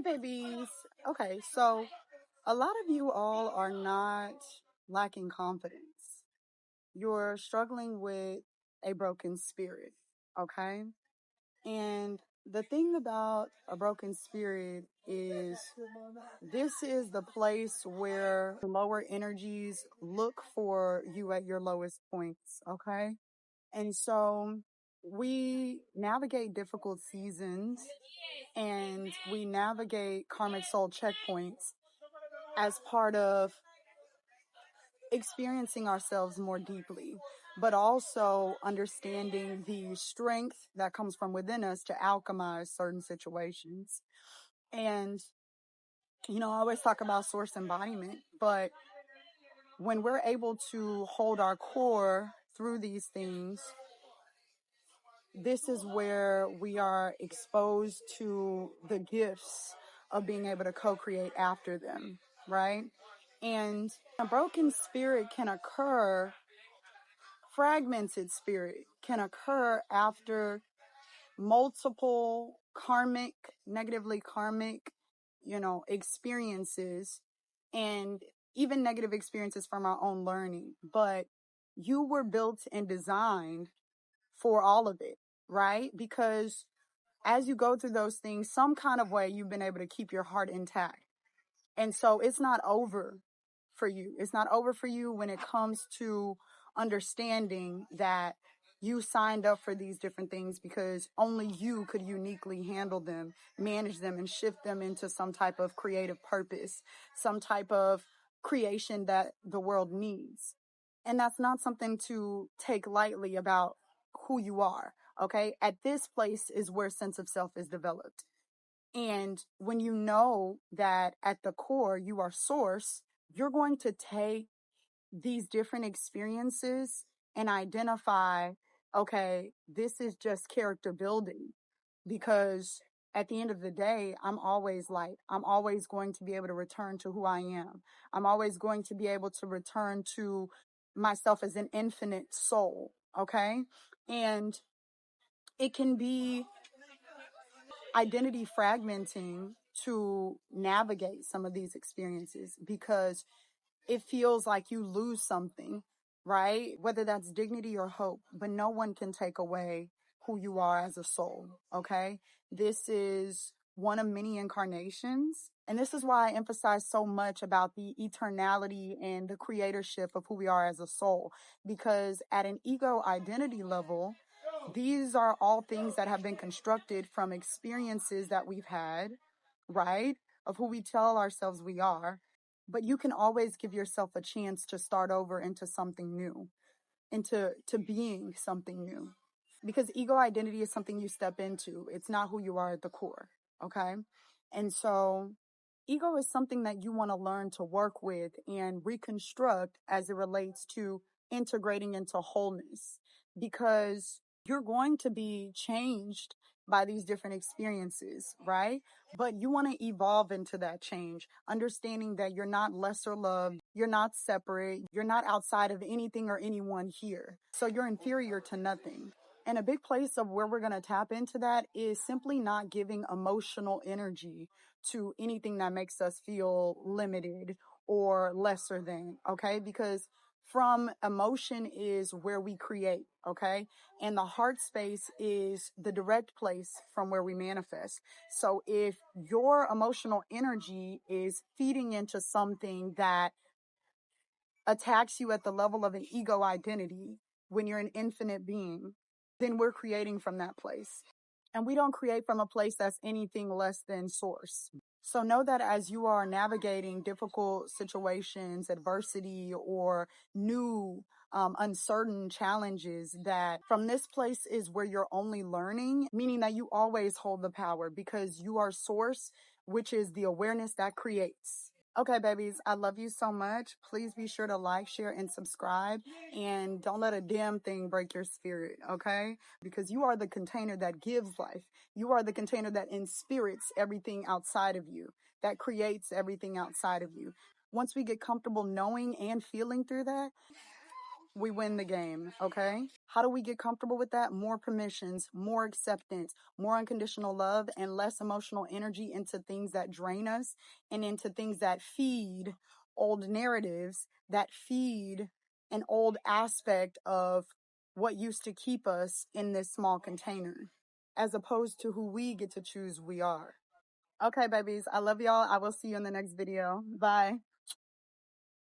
babies. Okay, so a lot of you all are not lacking confidence. You're struggling with a broken spirit, okay? And the thing about a broken spirit is this is the place where lower energies look for you at your lowest points, okay? And so we navigate difficult seasons and we navigate karmic soul checkpoints as part of experiencing ourselves more deeply, but also understanding the strength that comes from within us to alchemize certain situations. And, I always talk about source embodiment, but when we're able to hold our core through these things, this is where we are exposed to the gifts of being able to co-create after them, right? And a broken spirit can occur, fragmented spirit can occur after multiple karmic, negatively karmic, experiences, and even negative experiences from our own learning. But you were built and designed for all of it, right? Because as you go through those things, some kind of way you've been able to keep your heart intact. And so it's not over for you. It's not over for you when it comes to understanding that you signed up for these different things because only you could uniquely handle them, manage them, and shift them into some type of creative purpose, some type of creation that the world needs. And that's not something to take lightly about who you are. Okay. At this place is where sense of self is developed. And when you know that at the core you are source, you're going to take these different experiences and identify, okay, this is just character building. Because at the end of the day, I'm always light. I'm always going to be able to return to who I am. I'm always going to be able to return to myself as an infinite soul. Okay. And it can be identity fragmenting to navigate some of these experiences because it feels like you lose something, right? Whether that's dignity or hope, but no one can take away who you are as a soul, okay? This is one of many incarnations. And this is why I emphasize so much about the eternality and the creatorship of who we are as a soul, because at an ego identity level, these are all things that have been constructed from experiences that we've had, right? Of who we tell ourselves we are. But you can always give yourself a chance to start over into something new, into being something new. Because ego identity is something you step into. It's not who you are at the core, okay? And so ego is something that you want to learn to work with and reconstruct as it relates to integrating into wholeness. Because you're going to be changed by these different experiences, right? But you want to evolve into that change, understanding that you're not lesser loved, you're not separate, you're not outside of anything or anyone here. So you're inferior to nothing. And a big place of where we're going to tap into that is simply not giving emotional energy to anything that makes us feel limited or lesser than, okay? Because from emotion is where we create, okay? And the heart space is the direct place from where we manifest. So if your emotional energy is feeding into something that attacks you at the level of an ego identity when you're an infinite being, then we're creating from that place. And we don't create from a place that's anything less than source. So know that as you are navigating difficult situations, adversity, or new uncertain challenges, that from this place is where you're only learning, meaning that you always hold the power because you are source, which is the awareness that creates. Okay, babies, I love you so much. Please be sure to like, share, and subscribe. And don't let a damn thing break your spirit, okay? Because you are the container that gives life. You are the container that inspirits everything outside of you, that creates everything outside of you. Once we get comfortable knowing and feeling through that, we win the game, okay? How do we get comfortable with that? More permissions, more acceptance, more unconditional love, and less emotional energy into things that drain us and into things that feed old narratives, that feed an old aspect of what used to keep us in this small container, as opposed to who we get to choose we are. Okay, babies, I love y'all. I will see you in the next video. Bye.